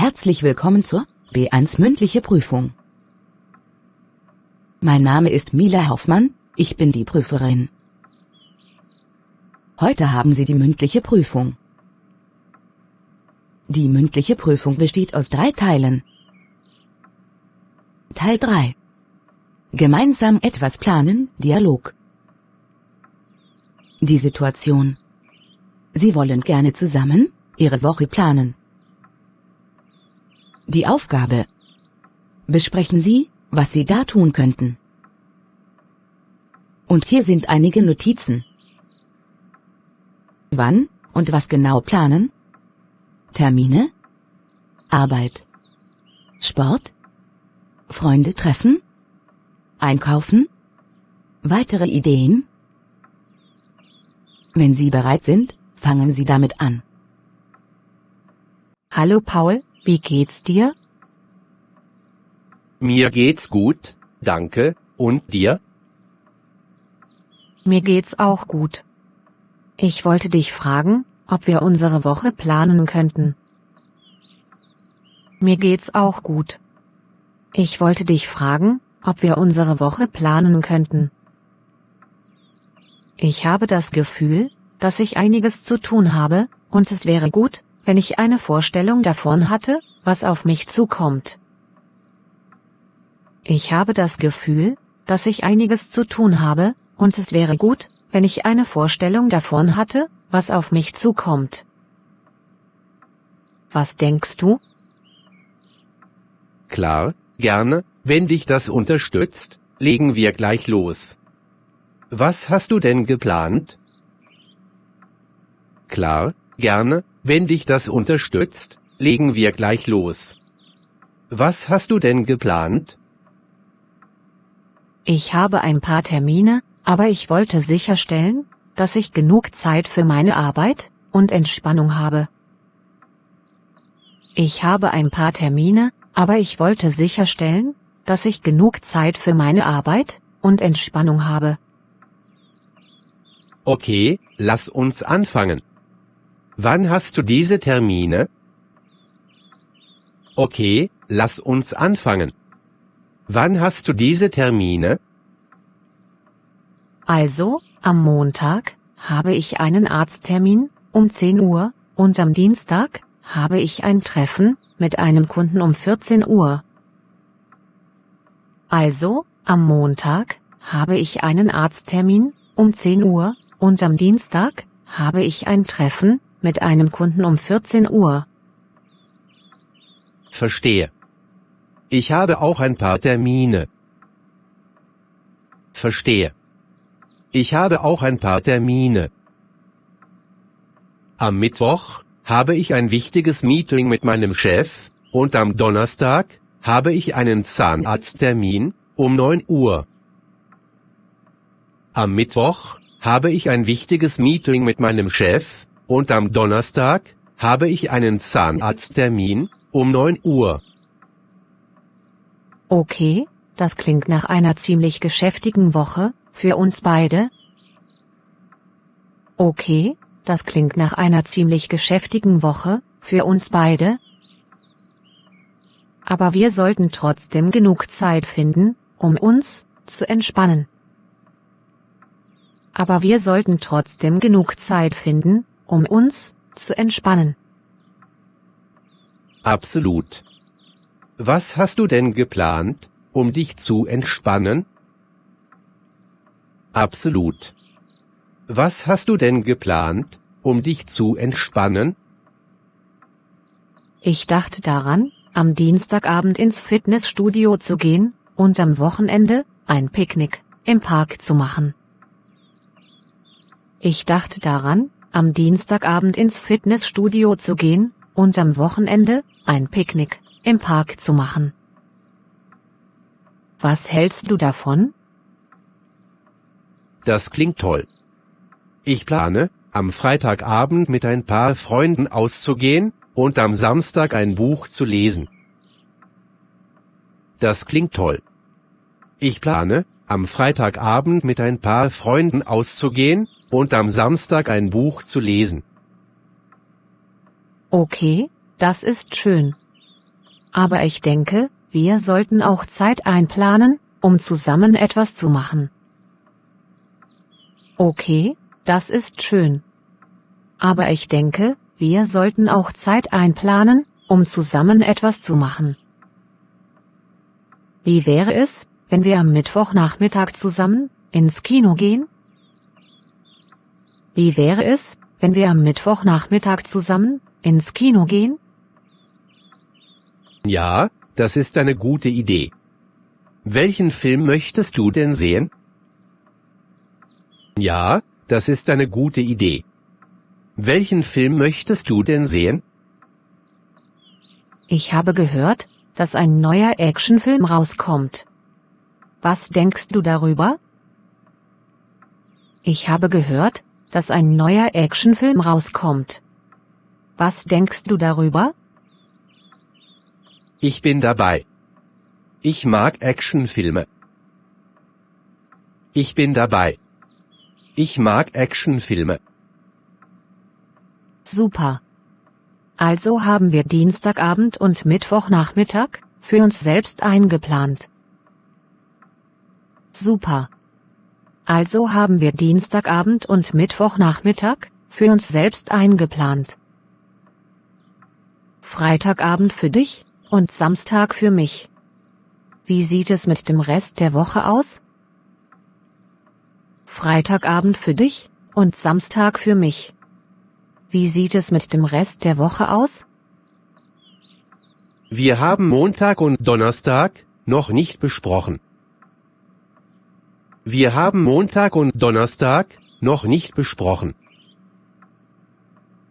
Herzlich willkommen zur B1 mündliche Prüfung. Mein Name ist Mila Hoffmann, ich bin die Prüferin. Heute haben Sie die mündliche Prüfung. Die mündliche Prüfung besteht aus 3 Teilen. Teil 3. Gemeinsam etwas planen, Dialog. Die Situation. Sie wollen gerne zusammen Ihre Woche planen. Die Aufgabe. Besprechen Sie, was Sie da tun könnten. Und hier sind einige Notizen. Wann und was genau planen? Termine? Arbeit? Sport? Freunde treffen? Einkaufen? Weitere Ideen? Wenn Sie bereit sind, fangen Sie damit an. Hallo Paul, wie geht's dir? Mir geht's gut, danke, und dir? Mir geht's auch gut. Ich wollte dich fragen, ob wir unsere Woche planen könnten. Mir geht's auch gut. Ich wollte dich fragen, ob wir unsere Woche planen könnten. Ich habe das Gefühl, dass ich einiges zu tun habe, und es wäre gut, wenn ich eine Vorstellung davon hatte, was auf mich zukommt. Ich habe das Gefühl, dass ich einiges zu tun habe, und es wäre gut, wenn ich eine Vorstellung davon hatte, was auf mich zukommt. Was denkst du? Klar, gerne, wenn dich das unterstützt, legen wir gleich los. Was hast du denn geplant? Klar, gerne, wenn dich das unterstützt, legen wir gleich los. Was hast du denn geplant? Ich habe ein paar Termine, aber ich wollte sicherstellen, dass ich genug Zeit für meine Arbeit und Entspannung habe. Ich habe ein paar Termine, aber ich wollte sicherstellen, dass ich genug Zeit für meine Arbeit und Entspannung habe. Okay, lass uns anfangen. Wann hast du diese Termine? Okay, lass uns anfangen. Wann hast du diese Termine? Also, am Montag habe ich einen Arzttermin um 10 Uhr und am Dienstag habe ich ein Treffen mit einem Kunden um 14 Uhr. Also, am Montag habe ich einen Arzttermin um 10 Uhr und am Dienstag habe ich ein Treffen mit einem Kunden um 14 Uhr. Verstehe. Ich habe auch ein paar Termine. Verstehe. Ich habe auch ein paar Termine. Am Mittwoch habe ich ein wichtiges Meeting mit meinem Chef, und am Donnerstag habe ich einen Zahnarzttermin um 9 Uhr. Am Mittwoch habe ich ein wichtiges Meeting mit meinem Chef, und am Donnerstag habe ich einen Zahnarzttermin um 9 Uhr. Okay, das klingt nach einer ziemlich geschäftigen Woche für uns beide. Okay, das klingt nach einer ziemlich geschäftigen Woche für uns beide. Aber wir sollten trotzdem genug Zeit finden, um uns zu entspannen. Aber wir sollten trotzdem genug Zeit finden, um uns zu entspannen. Absolut. Was hast du denn geplant, um dich zu entspannen? Absolut. Was hast du denn geplant, um dich zu entspannen? Ich dachte daran, am Dienstagabend ins Fitnessstudio zu gehen und am Wochenende ein Picknick im Park zu machen. Ich dachte daran, am Dienstagabend ins Fitnessstudio zu gehen und am Wochenende ein Picknick im Park zu machen. Was hältst du davon? Das klingt toll. Ich plane, am Freitagabend mit ein paar Freunden auszugehen und am Samstag ein Buch zu lesen. Das klingt toll. Ich plane, am Freitagabend mit ein paar Freunden auszugehen und am Samstag ein Buch zu lesen. Okay, das ist schön. Aber ich denke, wir sollten auch Zeit einplanen, um zusammen etwas zu machen. Okay, das ist schön. Aber ich denke, wir sollten auch Zeit einplanen, um zusammen etwas zu machen. Wie wäre es, wenn wir am Mittwochnachmittag zusammen ins Kino gehen? Wie wäre es, wenn wir am Mittwochnachmittag zusammen ins Kino gehen? Ja, das ist eine gute Idee. Welchen Film möchtest du denn sehen? Ja, das ist eine gute Idee. Welchen Film möchtest du denn sehen? Ich habe gehört, dass ein neuer Actionfilm rauskommt. Was denkst du darüber? Ich habe gehört, dass ein neuer Actionfilm rauskommt. Was denkst du darüber? Ich bin dabei. Ich mag Actionfilme. Ich bin dabei. Ich mag Actionfilme. Super. Also haben wir Dienstagabend und Mittwochnachmittag für uns selbst eingeplant. Super. Also haben wir Dienstagabend und Mittwochnachmittag für uns selbst eingeplant. Freitagabend für dich und Samstag für mich. Wie sieht es mit dem Rest der Woche aus? Freitagabend für dich und Samstag für mich. Wie sieht es mit dem Rest der Woche aus? Wir haben Montag und Donnerstag noch nicht besprochen. Wir haben Montag und Donnerstag noch nicht besprochen.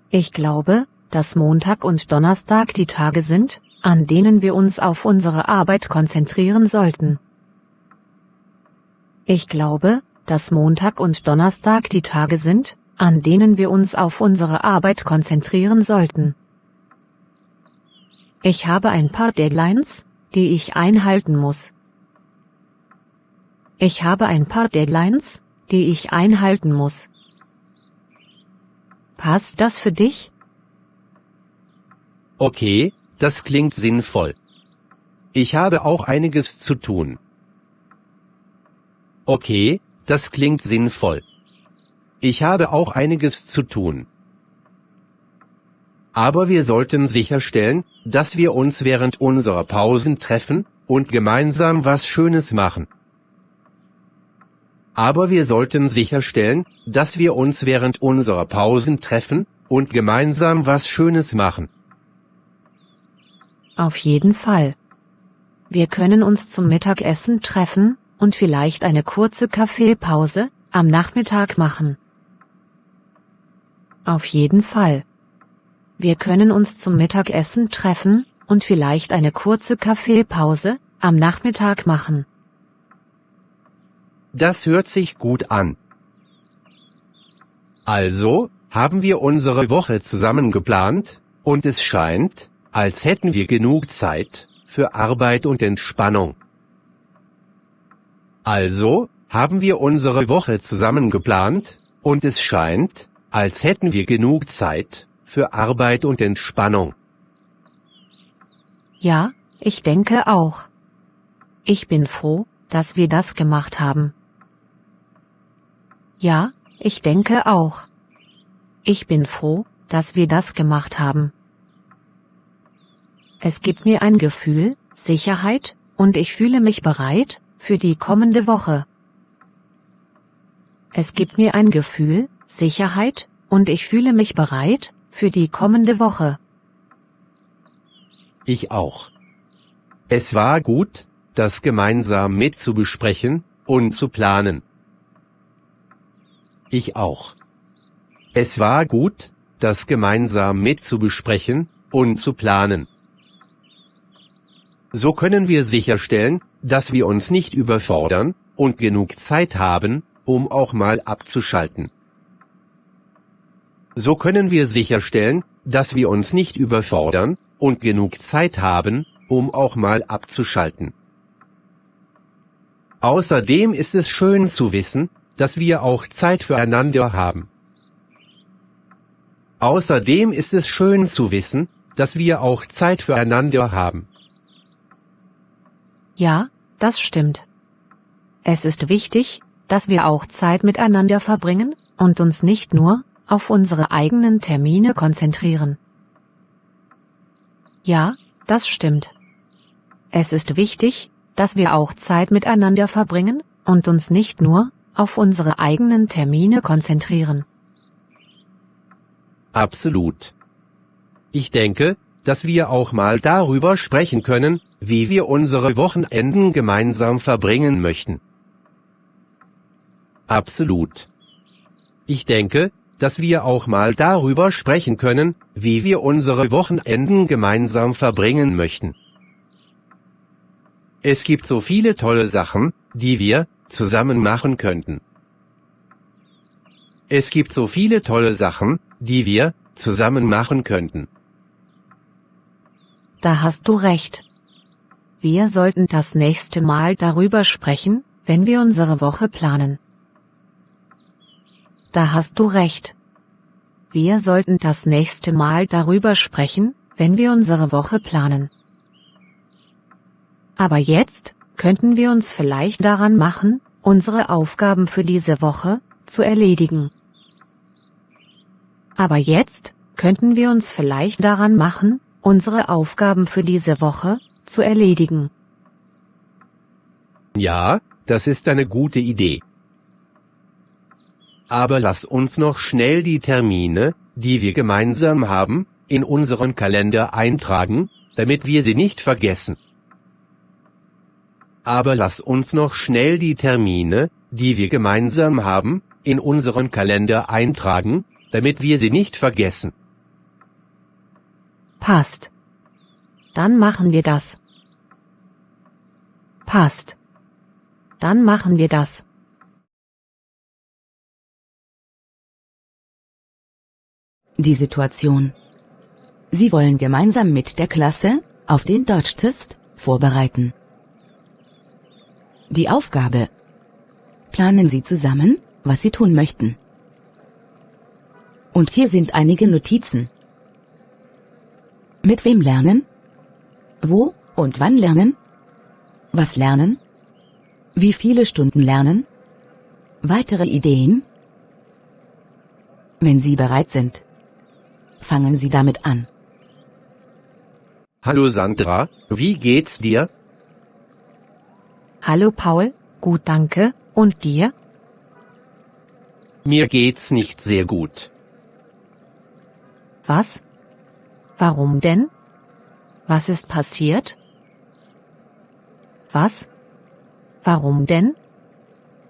Ich glaube, dass Montag und Donnerstag die Tage sind, an denen wir uns auf unsere Arbeit konzentrieren sollten. Ich glaube, dass Montag und Donnerstag die Tage sind, an denen wir uns auf unsere Arbeit konzentrieren sollten. Ich habe ein paar Deadlines, die ich einhalten muss. Ich habe ein paar Deadlines, die ich einhalten muss. Passt das für dich? Okay, das klingt sinnvoll. Ich habe auch einiges zu tun. Okay, das klingt sinnvoll. Ich habe auch einiges zu tun. Aber wir sollten sicherstellen, dass wir uns während unserer Pausen treffen und gemeinsam was Schönes machen. Aber wir sollten sicherstellen, dass wir uns während unserer Pausen treffen und gemeinsam was Schönes machen. Auf jeden Fall. Wir können uns zum Mittagessen treffen und vielleicht eine kurze Kaffeepause am Nachmittag machen. Auf jeden Fall. Wir können uns zum Mittagessen treffen und vielleicht eine kurze Kaffeepause am Nachmittag machen. Das hört sich gut an. Also, haben wir unsere Woche zusammen geplant, und es scheint, als hätten wir genug Zeit für Arbeit und Entspannung. Also, haben wir unsere Woche zusammen geplant, und es scheint, als hätten wir genug Zeit für Arbeit und Entspannung. Ja, ich denke auch. Ich bin froh, dass wir das gemacht haben. Ja, ich denke auch. Ich bin froh, dass wir das gemacht haben. Es gibt mir ein Gefühl, Sicherheit, und ich fühle mich bereit für die kommende Woche. Es gibt mir ein Gefühl, Sicherheit, und ich fühle mich bereit für die kommende Woche. Ich auch. Es war gut, das gemeinsam mitzubesprechen und zu planen. Ich auch. Es war gut, das gemeinsam mitzubesprechen und zu planen. So können wir sicherstellen, dass wir uns nicht überfordern und genug Zeit haben, um auch mal abzuschalten. So können wir sicherstellen, dass wir uns nicht überfordern und genug Zeit haben, um auch mal abzuschalten. Außerdem ist es schön zu wissen, dass wir auch Zeit füreinander haben. Außerdem ist es schön zu wissen, dass wir auch Zeit füreinander haben. Ja, das stimmt. Es ist wichtig, dass wir auch Zeit miteinander verbringen und uns nicht nur auf unsere eigenen Termine konzentrieren. Ja, das stimmt. Es ist wichtig, dass wir auch Zeit miteinander verbringen und uns nicht nur auf unsere eigenen Termine konzentrieren. Absolut. Ich denke, dass wir auch mal darüber sprechen können, wie wir unsere Wochenenden gemeinsam verbringen möchten. Absolut. Ich denke, dass wir auch mal darüber sprechen können, wie wir unsere Wochenenden gemeinsam verbringen möchten. Es gibt so viele tolle Sachen, die wir zusammen machen könnten. Es gibt so viele tolle Sachen, die wir zusammen machen könnten. Da hast du recht. Wir sollten das nächste Mal darüber sprechen, wenn wir unsere Woche planen. Da hast du recht. Wir sollten das nächste Mal darüber sprechen, wenn wir unsere Woche planen. Aber jetzt könnten wir uns vielleicht daran machen, unsere Aufgaben für diese Woche zu erledigen. Aber jetzt könnten wir uns vielleicht daran machen, unsere Aufgaben für diese Woche zu erledigen. Ja, das ist eine gute Idee. Aber lass uns noch schnell die Termine, die wir gemeinsam haben, in unseren Kalender eintragen, damit wir sie nicht vergessen. Aber lass uns noch schnell die Termine, die wir gemeinsam haben, in unseren Kalender eintragen, damit wir sie nicht vergessen. Passt. Dann machen wir das. Passt. Dann machen wir das. Die Situation. Sie wollen gemeinsam mit der Klasse auf den Deutschtest vorbereiten. Die Aufgabe. Planen Sie zusammen, was Sie tun möchten. Und hier sind einige Notizen. Mit wem lernen? Wo und wann lernen? Was lernen? Wie viele Stunden lernen? Weitere Ideen? Wenn Sie bereit sind, fangen Sie damit an. Hallo Sandra, wie geht's dir? Hallo Paul, gut danke, und dir? Mir geht's nicht sehr gut. Was? Warum denn? Was ist passiert? Was? Warum denn?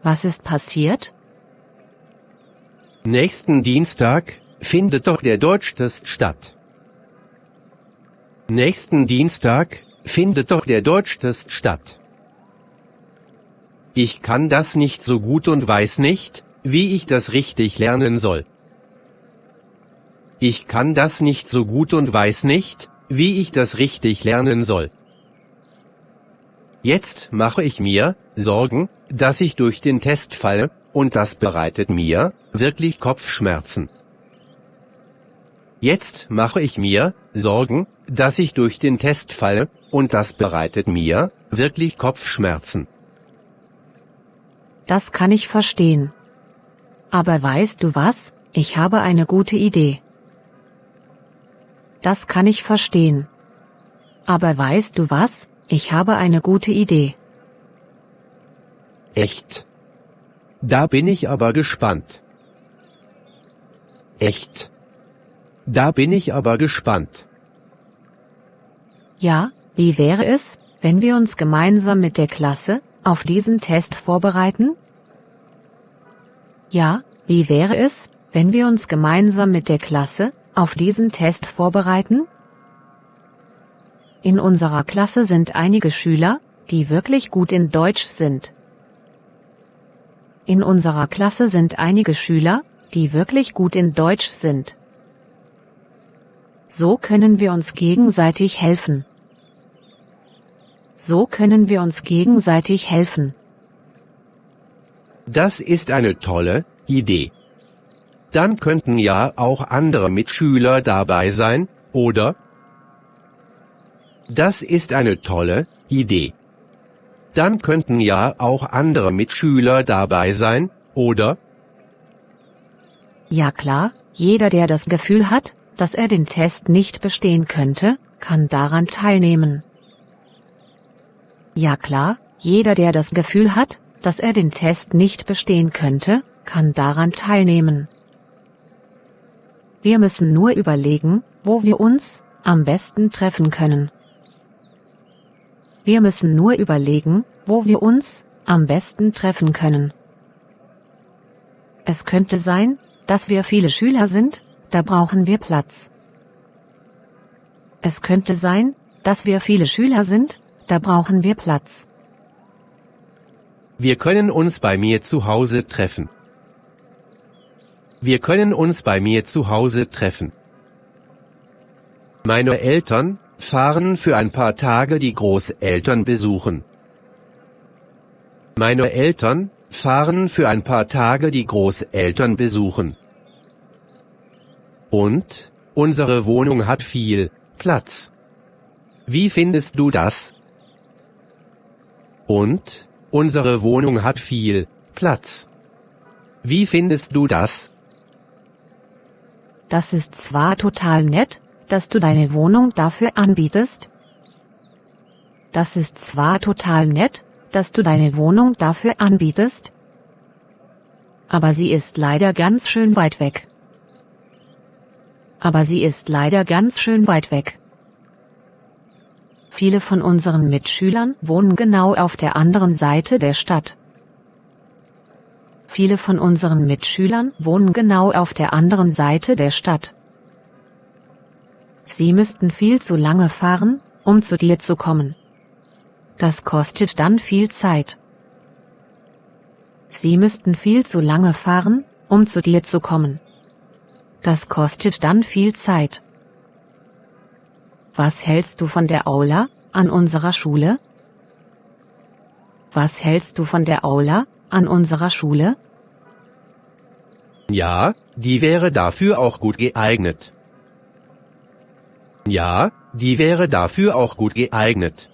Was ist passiert? Nächsten Dienstag findet doch der Deutschtest statt. Nächsten Dienstag findet doch der Deutschtest statt. Ich kann das nicht so gut und weiß nicht, wie ich das richtig lernen soll. Ich kann das nicht so gut und weiß nicht, wie ich das richtig lernen soll. Jetzt mache ich mir Sorgen, dass ich durch den Test falle, und das bereitet mir wirklich Kopfschmerzen. Jetzt mache ich mir Sorgen, dass ich durch den Test falle, und das bereitet mir wirklich Kopfschmerzen. Das kann ich verstehen. Aber weißt du was, ich habe eine gute Idee. Das kann ich verstehen. Aber weißt du was, ich habe eine gute Idee. Echt? Da bin ich aber gespannt. Echt? Da bin ich aber gespannt. Ja, wie wäre es, wenn wir uns gemeinsam mit der Klasse auf diesen Test vorbereiten? Ja, wie wäre es, wenn wir uns gemeinsam mit der Klasse auf diesen Test vorbereiten? In unserer Klasse sind einige Schüler, die wirklich gut in Deutsch sind. In unserer Klasse sind einige Schüler, die wirklich gut in Deutsch sind. So können wir uns gegenseitig helfen. So können wir uns gegenseitig helfen. Das ist eine tolle Idee. Dann könnten ja auch andere Mitschüler dabei sein, oder? Das ist eine tolle Idee. Dann könnten ja auch andere Mitschüler dabei sein, oder? Ja klar, jeder, der das Gefühl hat, dass er den Test nicht bestehen könnte, kann daran teilnehmen. Ja klar, jeder, der das Gefühl hat, dass er den Test nicht bestehen könnte, kann daran teilnehmen. Wir müssen nur überlegen, wo wir uns am besten treffen können. Wir müssen nur überlegen, wo wir uns am besten treffen können. Es könnte sein, dass wir viele Schüler sind, da brauchen wir Platz. Es könnte sein, dass wir viele Schüler sind, da brauchen wir Platz. Wir können uns bei mir zu Hause treffen. Wir können uns bei mir zu Hause treffen. Meine Eltern fahren für ein paar Tage die Großeltern besuchen. Meine Eltern fahren für ein paar Tage die Großeltern besuchen. Und, unsere Wohnung hat viel Platz. Wie findest du das? Und, unsere Wohnung hat viel Platz. Wie findest du das? Das ist zwar total nett, dass du deine Wohnung dafür anbietest. Das ist zwar total nett, dass du deine Wohnung dafür anbietest. Aber sie ist leider ganz schön weit weg. Aber sie ist leider ganz schön weit weg. Viele von unseren Mitschülern wohnen genau auf der anderen Seite der Stadt. Viele von unseren Mitschülern wohnen genau auf der anderen Seite der Stadt. Sie müssten viel zu lange fahren, um zu dir zu kommen. Das kostet dann viel Zeit. Sie müssten viel zu lange fahren, um zu dir zu kommen. Das kostet dann viel Zeit. Was hältst du von der Aula an unserer Schule? Was hältst du von der Aula an unserer Schule? Ja, die wäre dafür auch gut geeignet. Ja, die wäre dafür auch gut geeignet.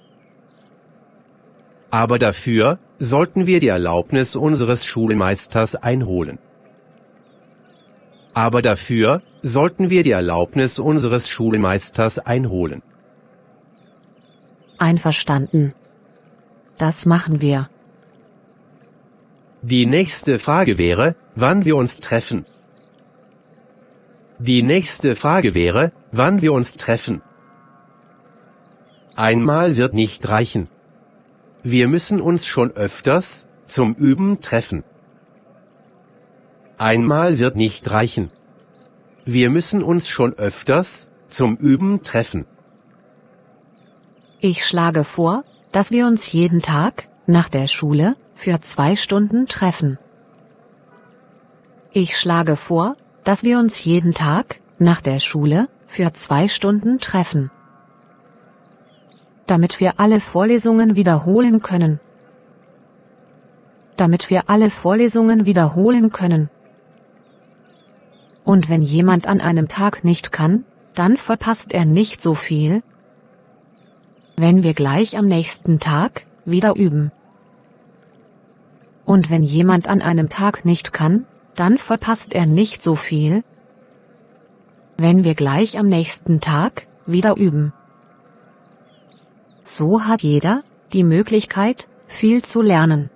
Aber dafür sollten wir die Erlaubnis unseres Schulmeisters einholen. Aber dafür sollten wir die Erlaubnis unseres Schulmeisters einholen. Einverstanden. Das machen wir. Die nächste Frage wäre, wann wir uns treffen. Die nächste Frage wäre, wann wir uns treffen. Einmal wird nicht reichen. Wir müssen uns schon öfters zum Üben treffen. Einmal wird nicht reichen. Wir müssen uns schon öfters zum Üben treffen. Ich schlage vor, dass wir uns jeden Tag, nach der Schule, für 2 Stunden treffen. Ich schlage vor, dass wir uns jeden Tag, nach der Schule, für 2 Stunden treffen. Damit wir alle Vorlesungen wiederholen können. Damit wir alle Vorlesungen wiederholen können. Und wenn jemand an einem Tag nicht kann, dann verpasst er nicht so viel. Wenn wir gleich am nächsten Tag wieder üben. Und wenn jemand an einem Tag nicht kann, dann verpasst er nicht so viel. Wenn wir gleich am nächsten Tag wieder üben. So hat jeder die Möglichkeit, viel zu lernen.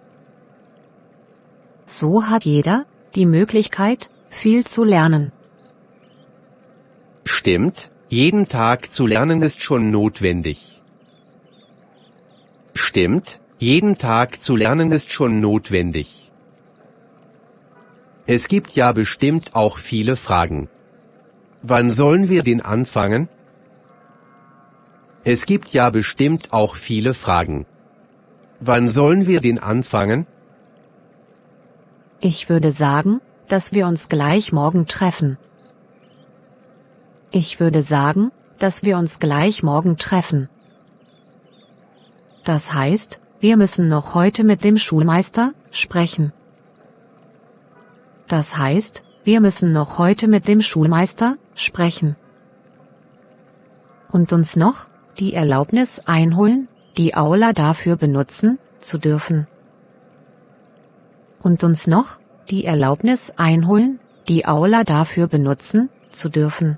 So hat jeder die Möglichkeit, viel zu lernen. Stimmt, jeden Tag zu lernen ist schon notwendig. Stimmt, jeden Tag zu lernen ist schon notwendig. Es gibt ja bestimmt auch viele Fragen. Wann sollen wir denn anfangen? Es gibt ja bestimmt auch viele Fragen. Wann sollen wir denn anfangen? Ich würde sagen, dass wir uns gleich morgen treffen. Ich würde sagen, dass wir uns gleich morgen treffen. Das heißt, wir müssen noch heute mit dem Schulmeister sprechen. Das heißt, wir müssen noch heute mit dem Schulmeister sprechen. Und uns noch die Erlaubnis einholen, die Aula dafür benutzen, zu dürfen. Und uns noch die Erlaubnis einholen, die Aula dafür benutzen zu dürfen.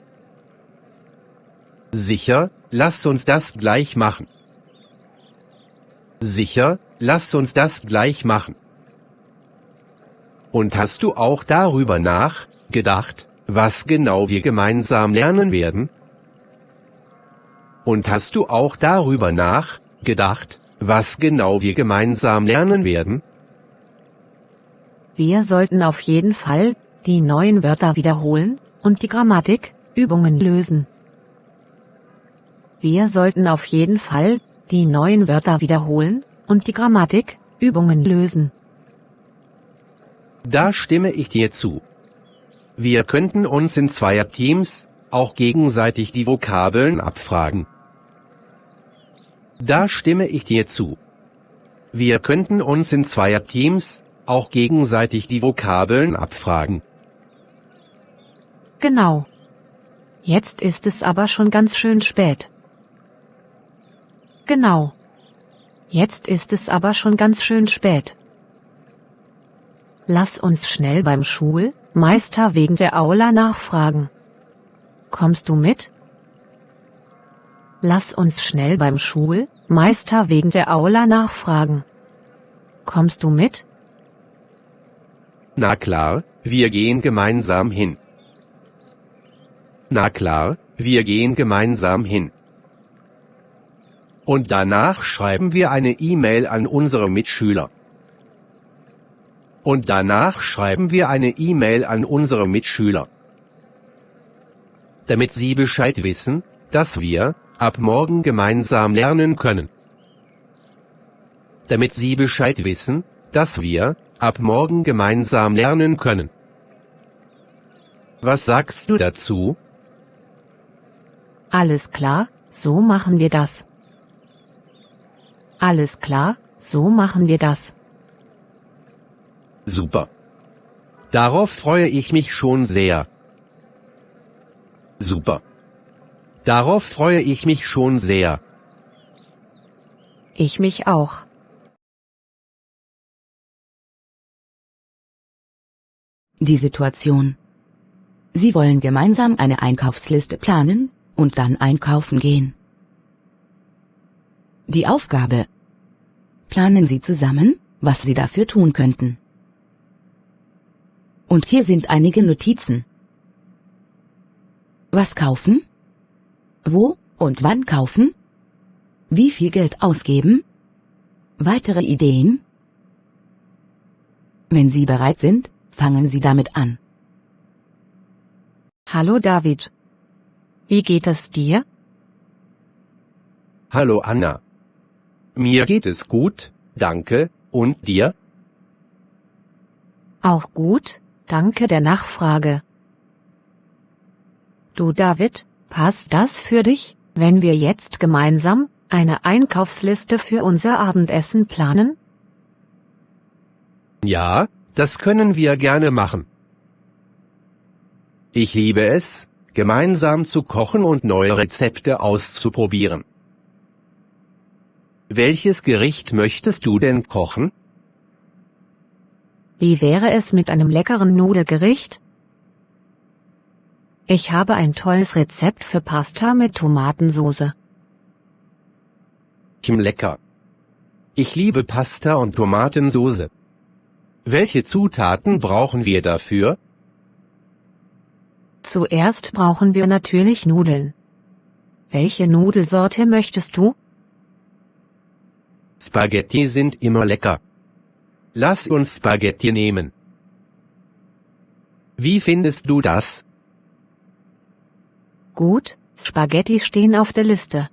Sicher, lasst uns das gleich machen. Sicher, lasst uns das gleich machen. Und hast du auch darüber nachgedacht, was genau wir gemeinsam lernen werden? Und hast du auch darüber nachgedacht, was genau wir gemeinsam lernen werden? Wir sollten auf jeden Fall die neuen Wörter wiederholen und die Grammatikübungen lösen. Wir sollten auf jeden Fall die neuen Wörter wiederholen und die Grammatikübungen lösen. Da stimme ich dir zu. Wir könnten uns in Zweierteams auch gegenseitig die Vokabeln abfragen. Da stimme ich dir zu. Wir könnten uns in Zweierteams auch gegenseitig die Vokabeln abfragen. Genau. Jetzt ist es aber schon ganz schön spät. Genau. Jetzt ist es aber schon ganz schön spät. Lass uns schnell beim Schulmeister wegen der Aula nachfragen. Kommst du mit? Lass uns schnell beim Schulmeister wegen der Aula nachfragen. Kommst du mit? Na klar, wir gehen gemeinsam hin. Na klar, wir gehen gemeinsam hin. Und danach schreiben wir eine E-Mail an unsere Mitschüler. Und danach schreiben wir eine E-Mail an unsere Mitschüler. Damit sie Bescheid wissen, dass wir ab morgen gemeinsam lernen können. Damit sie Bescheid wissen, dass wir ab morgen gemeinsam lernen können. Was sagst du dazu? Alles klar, so machen wir das. Alles klar, so machen wir das. Super. Darauf freue ich mich schon sehr. Super. Darauf freue ich mich schon sehr. Ich mich auch. Die Situation. Sie wollen gemeinsam eine Einkaufsliste planen und dann einkaufen gehen. Die Aufgabe. Planen Sie zusammen, was Sie dafür tun könnten. Und hier sind einige Notizen. Was kaufen? Wo und wann kaufen? Wie viel Geld ausgeben? Weitere Ideen? Wenn Sie bereit sind, fangen Sie damit an. Hallo David. Wie geht es dir? Hallo Anna. Mir geht es gut, danke, und dir? Auch gut, danke der Nachfrage. Du David, passt das für dich, wenn wir jetzt gemeinsam eine Einkaufsliste für unser Abendessen planen? Ja, das können wir gerne machen. Ich liebe es, gemeinsam zu kochen und neue Rezepte auszuprobieren. Welches Gericht möchtest du denn kochen? Wie wäre es mit einem leckeren Nudelgericht? Ich habe ein tolles Rezept für Pasta mit Tomatensoße. Lecker. Ich liebe Pasta und Tomatensoße. Welche Zutaten brauchen wir dafür? Zuerst brauchen wir natürlich Nudeln. Welche Nudelsorte möchtest du? Spaghetti sind immer lecker. Lass uns Spaghetti nehmen. Wie findest du das? Gut, Spaghetti stehen auf der Liste.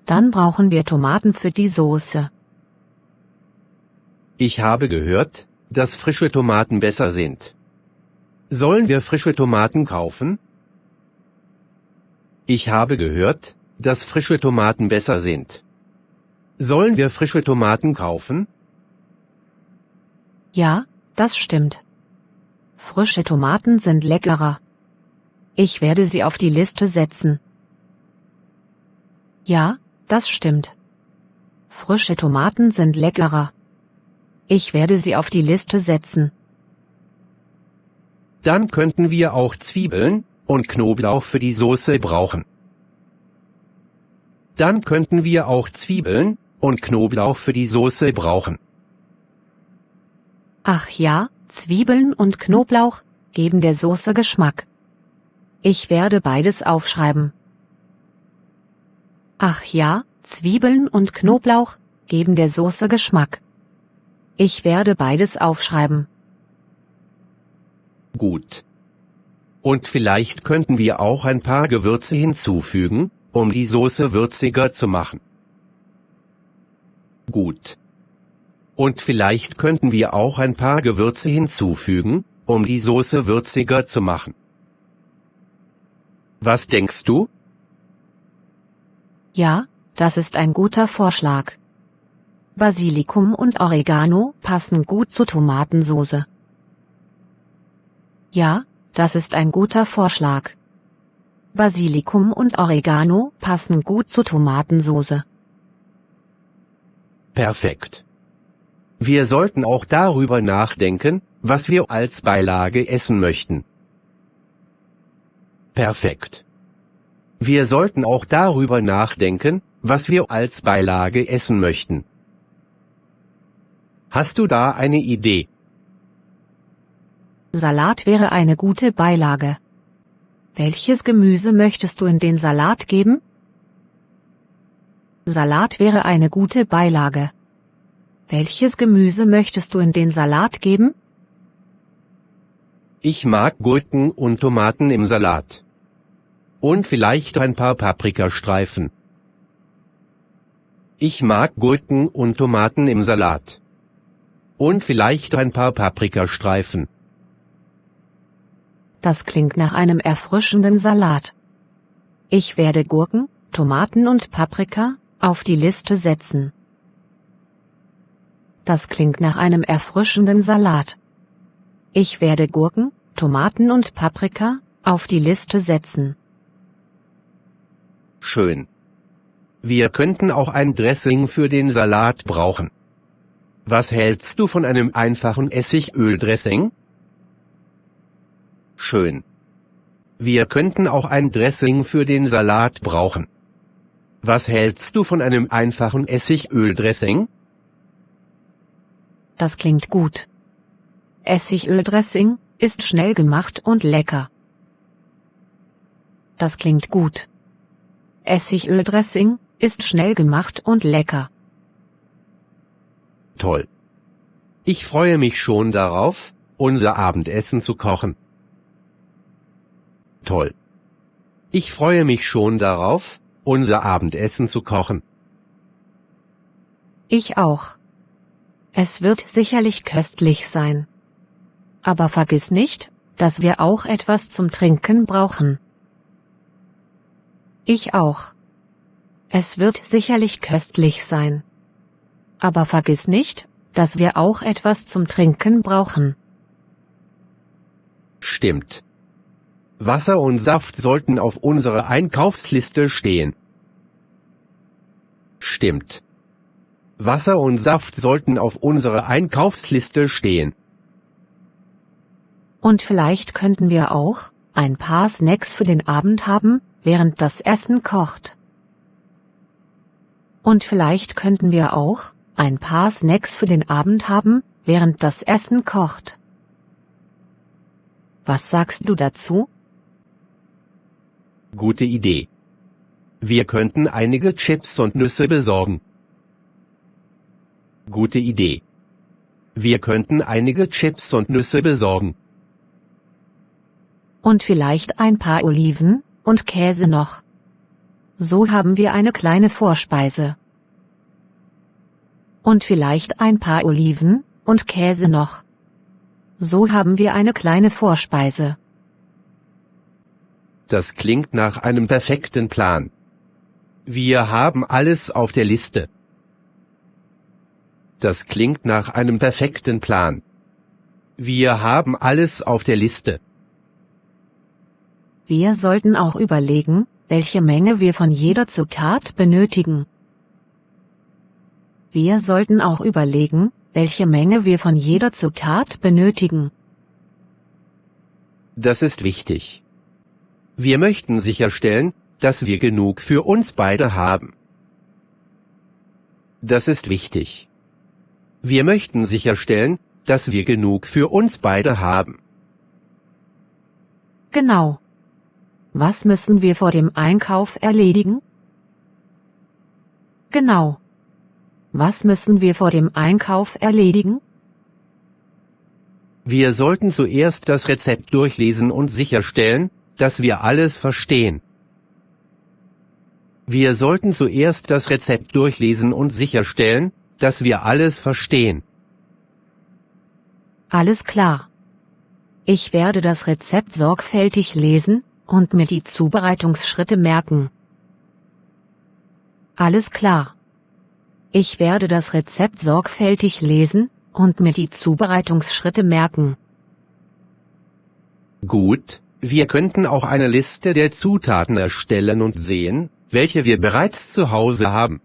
Dann brauchen wir Tomaten für die Soße. Ich habe gehört, dass frische Tomaten besser sind. Sollen wir frische Tomaten kaufen? Ich habe gehört, dass frische Tomaten besser sind. Sollen wir frische Tomaten kaufen? Ja, das stimmt. Frische Tomaten sind leckerer. Ich werde sie auf die Liste setzen. Ja, das stimmt. Frische Tomaten sind leckerer. Ich werde sie auf die Liste setzen. Dann könnten wir auch Zwiebeln und Knoblauch für die Soße brauchen. Dann könnten wir auch Zwiebeln und Knoblauch für die Soße brauchen. Ach ja, Zwiebeln und Knoblauch geben der Soße Geschmack. Ich werde beides aufschreiben. Ach ja, Zwiebeln und Knoblauch geben der Soße Geschmack. Ich werde beides aufschreiben. Gut. Und vielleicht könnten wir auch ein paar Gewürze hinzufügen, um die Soße würziger zu machen. Gut. Und vielleicht könnten wir auch ein paar Gewürze hinzufügen, um die Soße würziger zu machen. Was denkst du? Ja, das ist ein guter Vorschlag. Basilikum und Oregano passen gut zur Tomatensoße. Ja, das ist ein guter Vorschlag. Basilikum und Oregano passen gut zur Tomatensoße. Perfekt. Wir sollten auch darüber nachdenken, was wir als Beilage essen möchten. Perfekt. Wir sollten auch darüber nachdenken, was wir als Beilage essen möchten. Hast du da eine Idee? Salat wäre eine gute Beilage. Welches Gemüse möchtest du in den Salat geben? Salat wäre eine gute Beilage. Welches Gemüse möchtest du in den Salat geben? Ich mag Gurken und Tomaten im Salat. Und vielleicht ein paar Paprikastreifen. Ich mag Gurken und Tomaten im Salat. Und vielleicht ein paar Paprikastreifen. Das klingt nach einem erfrischenden Salat. Ich werde Gurken, Tomaten und Paprika auf die Liste setzen. Das klingt nach einem erfrischenden Salat. Ich werde Gurken, Tomaten und Paprika auf die Liste setzen. Schön. Wir könnten auch ein Dressing für den Salat brauchen. Was hältst du von einem einfachen Essigöl-Dressing? Schön. Wir könnten auch ein Dressing für den Salat brauchen. Was hältst du von einem einfachen Essigöl-Dressing? Das klingt gut. Essigöl-Dressing ist schnell gemacht und lecker. Das klingt gut. Essigöl-Dressing ist schnell gemacht und lecker. Toll. Ich freue mich schon darauf, unser Abendessen zu kochen. Toll. Ich freue mich schon darauf, unser Abendessen zu kochen. Ich auch. Es wird sicherlich köstlich sein. Aber vergiss nicht, dass wir auch etwas zum Trinken brauchen. Ich auch. Es wird sicherlich köstlich sein. Aber vergiss nicht, dass wir auch etwas zum Trinken brauchen. Stimmt. Wasser und Saft sollten auf unserer Einkaufsliste stehen. Stimmt. Wasser und Saft sollten auf unserer Einkaufsliste stehen. Und vielleicht könnten wir auch ein paar Snacks für den Abend haben, während das Essen kocht. Und vielleicht könnten wir auch ein paar Snacks für den Abend haben, während das Essen kocht. Was sagst du dazu? Gute Idee. Wir könnten einige Chips und Nüsse besorgen. Gute Idee. Wir könnten einige Chips und Nüsse besorgen. Und vielleicht ein paar Oliven und Käse noch. So haben wir eine kleine Vorspeise. Und vielleicht ein paar Oliven und Käse noch. So haben wir eine kleine Vorspeise. Das klingt nach einem perfekten Plan. Wir haben alles auf der Liste. Das klingt nach einem perfekten Plan. Wir haben alles auf der Liste. Wir sollten auch überlegen, welche Menge wir von jeder Zutat benötigen. Wir sollten auch überlegen, welche Menge wir von jeder Zutat benötigen. Das ist wichtig. Wir möchten sicherstellen, dass wir genug für uns beide haben. Das ist wichtig. Wir möchten sicherstellen, dass wir genug für uns beide haben. Genau. Was müssen wir vor dem Einkauf erledigen? Genau. Was müssen wir vor dem Einkauf erledigen? Wir sollten zuerst das Rezept durchlesen und sicherstellen, dass wir alles verstehen. Wir sollten zuerst das Rezept durchlesen und sicherstellen, dass wir alles verstehen. Alles klar. Ich werde das Rezept sorgfältig lesen und mir die Zubereitungsschritte merken. Alles klar. Ich werde das Rezept sorgfältig lesen und mir die Zubereitungsschritte merken. Gut, wir könnten auch eine Liste der Zutaten erstellen und sehen, welche wir bereits zu Hause haben.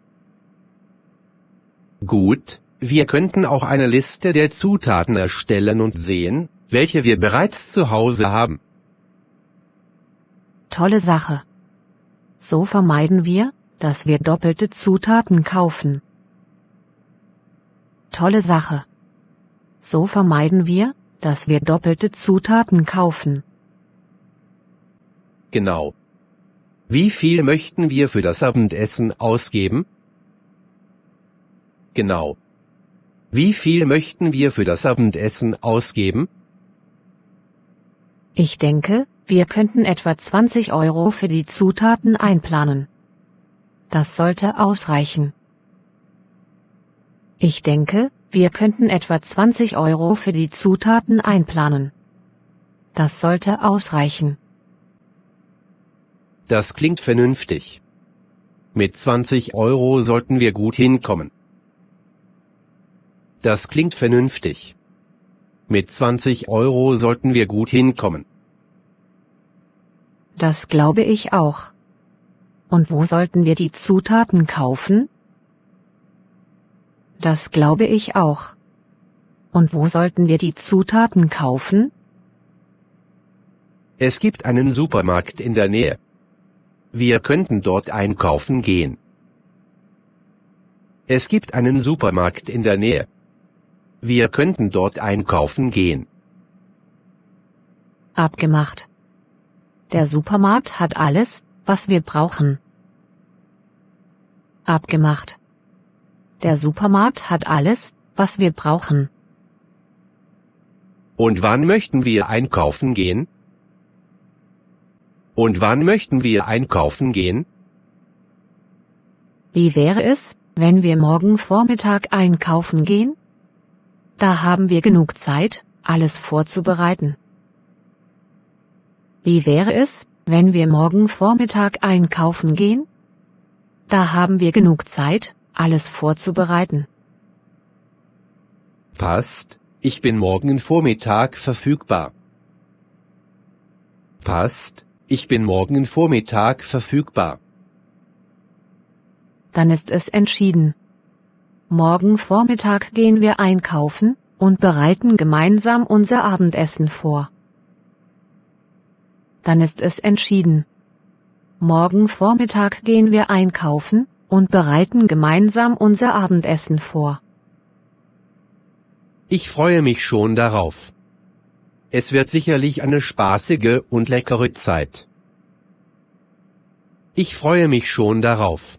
Gut, wir könnten auch eine Liste der Zutaten erstellen und sehen, welche wir bereits zu Hause haben. Tolle Sache. So vermeiden wir, dass wir doppelte Zutaten kaufen. Tolle Sache. So vermeiden wir, dass wir doppelte Zutaten kaufen. Genau. Wie viel möchten wir für das Abendessen ausgeben? Genau. Wie viel möchten wir für das Abendessen ausgeben? Ich denke, wir könnten etwa 20 € für die Zutaten einplanen. Das sollte ausreichen. Ich denke, wir könnten etwa 20 € für die Zutaten einplanen. Das sollte ausreichen. Das klingt vernünftig. Mit 20 € sollten wir gut hinkommen. Das klingt vernünftig. Mit 20 € sollten wir gut hinkommen. Das glaube ich auch. Und wo sollten wir die Zutaten kaufen? Das glaube ich auch. Und wo sollten wir die Zutaten kaufen? Es gibt einen Supermarkt in der Nähe. Wir könnten dort einkaufen gehen. Es gibt einen Supermarkt in der Nähe. Wir könnten dort einkaufen gehen. Abgemacht. Der Supermarkt hat alles, was wir brauchen. Abgemacht. Der Supermarkt hat alles, was wir brauchen. Und wann möchten wir einkaufen gehen? Und wann möchten wir einkaufen gehen? Wie wäre es, wenn wir morgen Vormittag einkaufen gehen? Da haben wir genug Zeit, alles vorzubereiten. Wie wäre es, wenn wir morgen Vormittag einkaufen gehen? Da haben wir genug Zeit, alles vorzubereiten. Passt, ich bin morgen Vormittag verfügbar. Passt, ich bin morgen Vormittag verfügbar. Dann ist es entschieden. Morgen Vormittag gehen wir einkaufen und bereiten gemeinsam unser Abendessen vor. Dann ist es entschieden. Morgen Vormittag gehen wir einkaufen und bereiten gemeinsam unser Abendessen vor. Ich freue mich schon darauf. Es wird sicherlich eine spaßige und leckere Zeit. Ich freue mich schon darauf.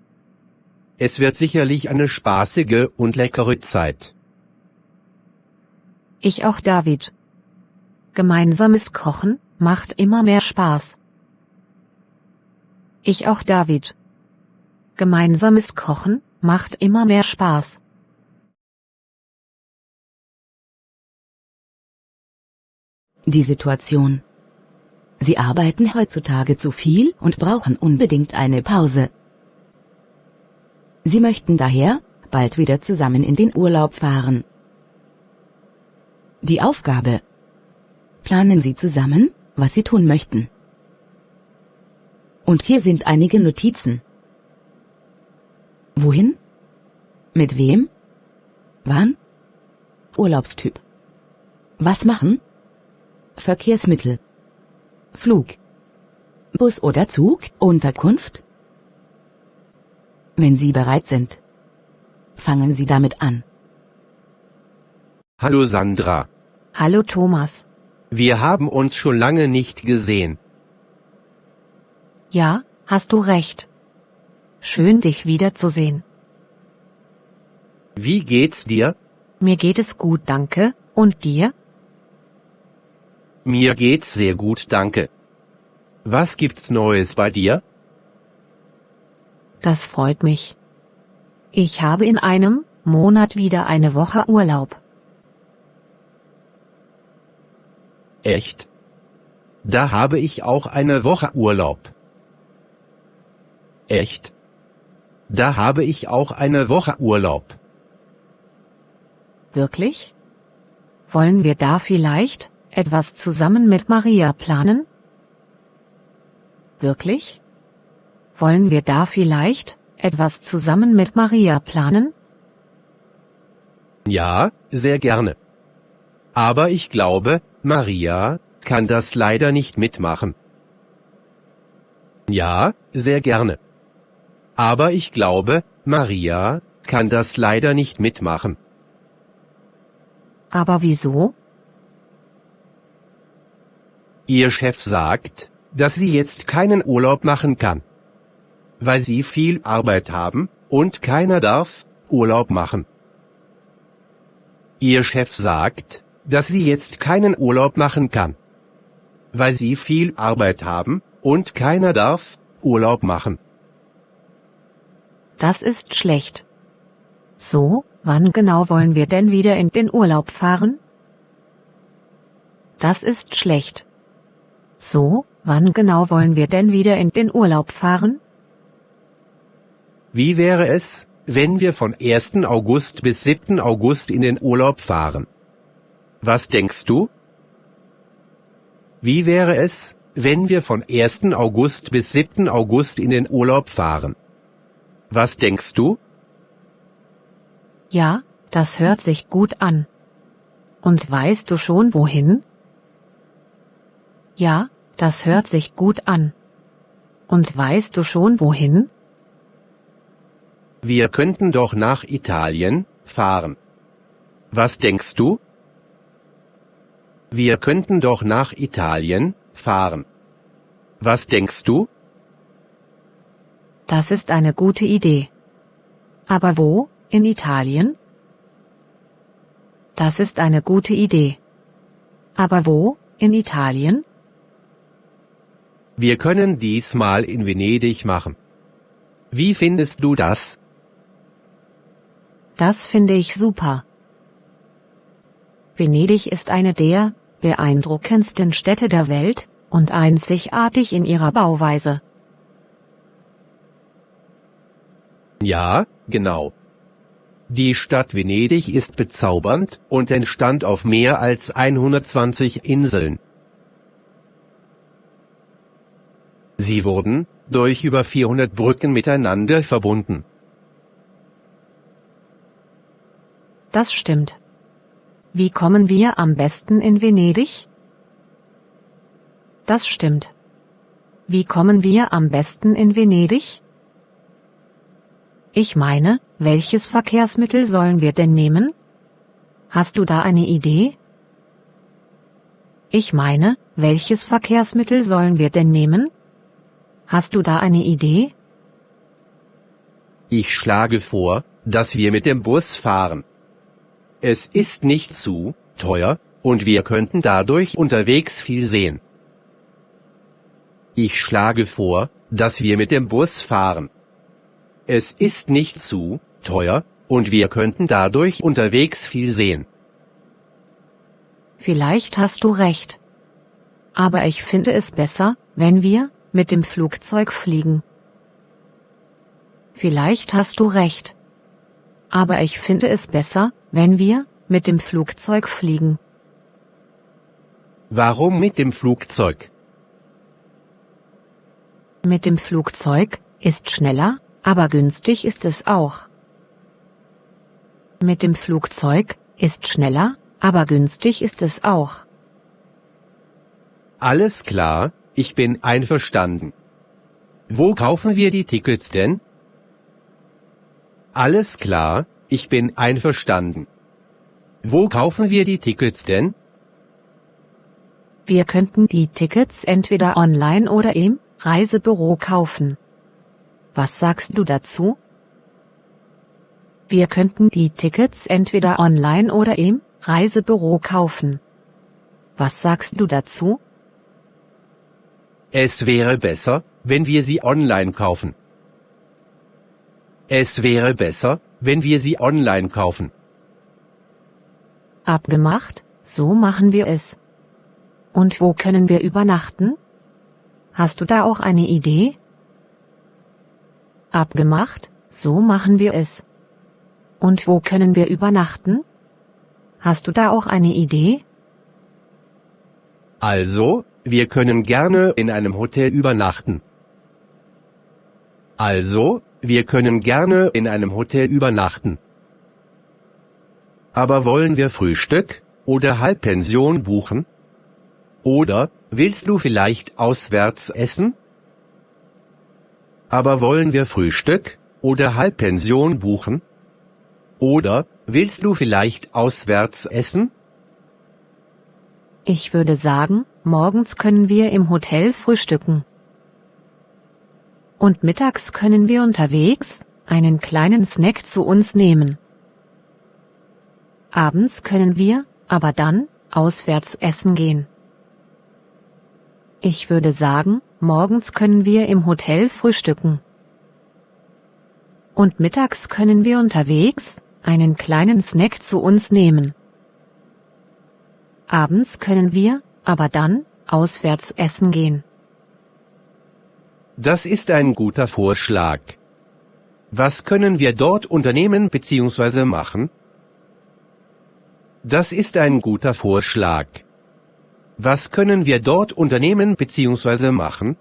Es wird sicherlich eine spaßige und leckere Zeit. Ich auch, David. Gemeinsames Kochen macht immer mehr Spaß. Ich auch, David. Gemeinsames Kochen macht immer mehr Spaß. Die Situation. Sie arbeiten heutzutage zu viel und brauchen unbedingt eine Pause. Sie möchten daher bald wieder zusammen in den Urlaub fahren. Die Aufgabe. Planen Sie zusammen, was Sie tun möchten. Und hier sind einige Notizen. Wohin? Mit wem Wann? Urlaubstyp. Was machen? Verkehrsmittel. Flug. Bus oder Zug, Unterkunft? Wenn Sie bereit sind, fangen Sie damit an. Hallo Sandra. Hallo Thomas. Wir haben uns schon lange nicht gesehen. Ja, hast du recht. Schön, dich wiederzusehen. Wie geht's dir? Mir geht es gut, danke. Und dir? Mir geht's sehr gut, danke. Was gibt's Neues bei dir? Das freut mich. Ich habe in einem Monat wieder eine Woche Urlaub. Echt? Da habe ich auch eine Woche Urlaub. Echt? Da habe ich auch eine Woche Urlaub. Wirklich? Wollen wir da vielleicht etwas zusammen mit Maria planen? Wirklich? Wollen wir da vielleicht etwas zusammen mit Maria planen? Ja, sehr gerne. Aber ich glaube, Maria kann das leider nicht mitmachen. Ja, sehr gerne. Aber ich glaube, Maria kann das leider nicht mitmachen. Aber wieso? Ihr Chef sagt, dass sie jetzt keinen Urlaub machen kann. Weil sie viel Arbeit haben, und keiner darf Urlaub machen. Ihr Chef sagt, dass sie jetzt keinen Urlaub machen kann. Weil sie viel Arbeit haben, und keiner darf Urlaub machen. Das ist schlecht. So, wann genau wollen wir denn wieder in den Urlaub fahren? Das ist schlecht. So, wann genau wollen wir denn wieder in den Urlaub fahren? Wie wäre es, wenn wir von 1. August bis 7. August in den Urlaub fahren? Was denkst du? Wie wäre es, wenn wir von 1. August bis 7. August in den Urlaub fahren? Was denkst du? Ja, das hört sich gut an. Und weißt du schon wohin? Ja, das hört sich gut an. Und weißt du schon wohin? Wir könnten doch nach Italien fahren. Was denkst du? Wir könnten doch nach Italien fahren. Was denkst du? Das ist eine gute Idee. Aber wo, in Italien? Das ist eine gute Idee. Aber wo, in Italien? Wir können diesmal in Venedig machen. Wie findest du das? Das finde ich super. Venedig ist eine der beeindruckendsten Städte der Welt und einzigartig in ihrer Bauweise. Ja, genau. Die Stadt Venedig ist bezaubernd und entstand auf mehr als 120 Inseln. Sie wurden durch über 400 Brücken miteinander verbunden. Das stimmt. Wie kommen wir am besten in Venedig? Das stimmt. Wie kommen wir am besten in Venedig? Ich meine, welches Verkehrsmittel sollen wir denn nehmen? Hast du da eine Idee? Ich meine, welches Verkehrsmittel sollen wir denn nehmen? Hast du da eine Idee? Ich schlage vor, dass wir mit dem Bus fahren. Es ist nicht zu teuer, und wir könnten dadurch unterwegs viel sehen. Ich schlage vor, dass wir mit dem Bus fahren. Es ist nicht zu teuer, und wir könnten dadurch unterwegs viel sehen. Vielleicht hast du recht. Aber ich finde es besser, wenn wir mit dem Flugzeug fliegen. Vielleicht hast du recht. Aber ich finde es besser, wenn wir mit dem Flugzeug fliegen. Warum mit dem Flugzeug? Mit dem Flugzeug ist schneller, aber günstig ist es auch. Mit dem Flugzeug ist schneller, aber günstig ist es auch. Alles klar, ich bin einverstanden. Wo kaufen wir die Tickets denn? Alles klar, ich bin einverstanden. Wo kaufen wir die Tickets denn? Wir könnten die Tickets entweder online oder im Reisebüro kaufen. Was sagst du dazu? Wir könnten die Tickets entweder online oder im Reisebüro kaufen. Was sagst du dazu? Es wäre besser, wenn wir sie online kaufen. Es wäre besser, wenn wir sie online kaufen. Abgemacht, so machen wir es. Und wo können wir übernachten? Hast du da auch eine Idee? Abgemacht, so machen wir es. Und wo können wir übernachten? Hast du da auch eine Idee? Also, wir können gerne in einem Hotel übernachten. Also, wir können gerne in einem Hotel übernachten. Aber wollen wir Frühstück oder Halbpension buchen? Oder willst du vielleicht auswärts essen? Aber wollen wir Frühstück oder Halbpension buchen? Oder willst du vielleicht auswärts essen? Ich würde sagen, morgens können wir im Hotel frühstücken. Und mittags können wir unterwegs einen kleinen Snack zu uns nehmen. Abends können wir, aber dann, auswärts essen gehen. Ich würde sagen, morgens können wir im Hotel frühstücken. Und mittags können wir unterwegs einen kleinen Snack zu uns nehmen. Abends können wir, aber dann, auswärts essen gehen. Das ist ein guter Vorschlag. Was können wir dort unternehmen bzw. machen? Das ist ein guter Vorschlag. Was können wir dort unternehmen bzw. machen?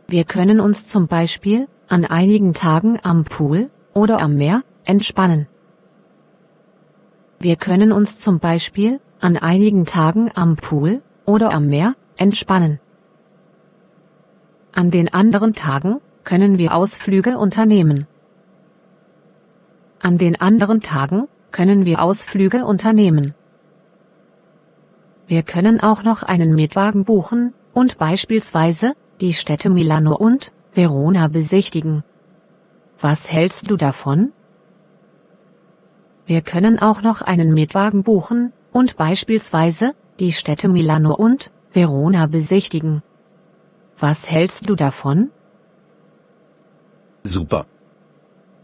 Wir können uns zum Beispiel an einigen Tagen am Pool oder am Meer entspannen. Wir können uns zum Beispiel an einigen Tagen am Pool oder am Meer entspannen. An den anderen Tagen können wir Ausflüge unternehmen. An den anderen Tagen können wir Ausflüge unternehmen. Wir können auch noch einen Mietwagen buchen und beispielsweise die Städte Milano und Verona besichtigen. Was hältst du davon? Wir können auch noch einen Mietwagen buchen und beispielsweise die Städte Milano und Verona besichtigen. Was hältst du davon? Super.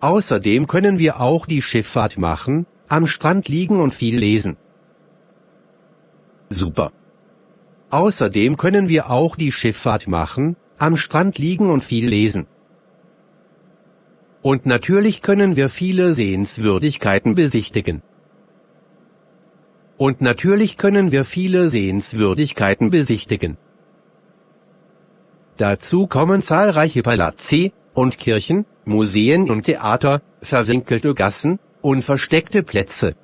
Außerdem können wir auch die Schifffahrt machen, am Strand liegen und viel lesen. Super. Außerdem können wir auch die Schifffahrt machen, am Strand liegen und viel lesen. Und natürlich können wir viele Sehenswürdigkeiten besichtigen. Und natürlich können wir viele Sehenswürdigkeiten besichtigen. Dazu kommen zahlreiche Palazzi und Kirchen, Museen und Theater, verwinkelte Gassen und versteckte Plätze.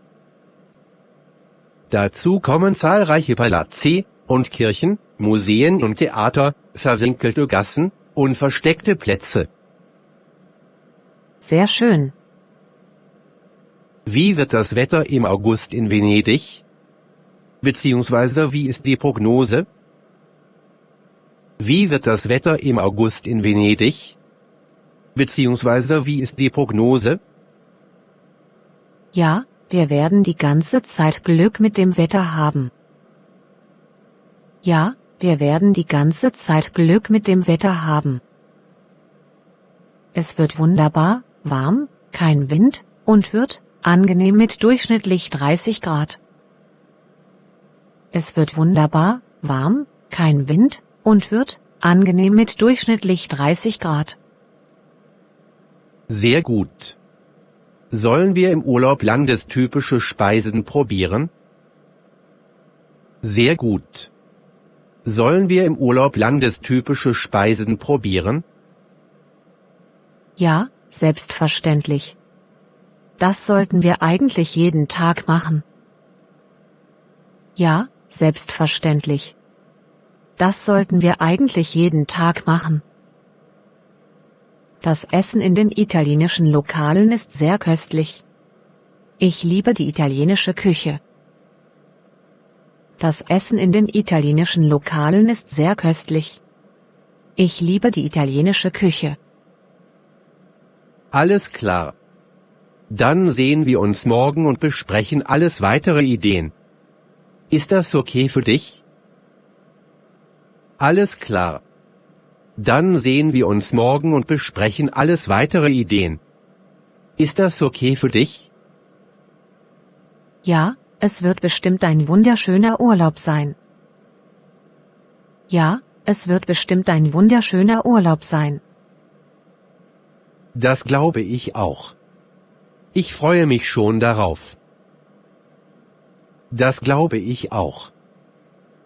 Dazu kommen zahlreiche Palazzi und Kirchen, Museen und Theater, verwinkelte Gassen und versteckte Plätze. Sehr schön. Wie wird das Wetter im August in Venedig? Beziehungsweise wie ist die Prognose? Wie wird das Wetter im August in Venedig? Beziehungsweise wie ist die Prognose? Ja, wir werden die ganze Zeit Glück mit dem Wetter haben. Ja, wir werden die ganze Zeit Glück mit dem Wetter haben. Es wird wunderbar, warm, kein Wind, und wird angenehm mit durchschnittlich 30 Grad. Es wird wunderbar, warm, kein Wind, und wird angenehm mit durchschnittlich 30 Grad. Sehr gut. Sollen wir im Urlaub landestypische Speisen probieren? Sehr gut. Sollen wir im Urlaub landestypische Speisen probieren? Ja, selbstverständlich. Das sollten wir eigentlich jeden Tag machen. Ja, selbstverständlich. Das sollten wir eigentlich jeden Tag machen. Das Essen in den italienischen Lokalen ist sehr köstlich. Ich liebe die italienische Küche. Das Essen in den italienischen Lokalen ist sehr köstlich. Ich liebe die italienische Küche. Alles klar. Dann sehen wir uns morgen und besprechen alles weitere Ideen. Ist das okay für dich? Alles klar. Dann sehen wir uns morgen und besprechen alles weitere Ideen. Ist das okay für dich? Ja, es wird bestimmt ein wunderschöner Urlaub sein. Ja, es wird bestimmt ein wunderschöner Urlaub sein. Das glaube ich auch. Ich freue mich schon darauf. Das glaube ich auch.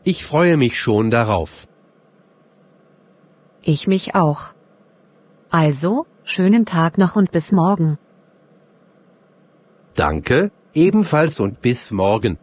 Ich freue mich schon darauf. Ich mich auch. Also, schönen Tag noch und bis morgen. Danke, ebenfalls und bis morgen.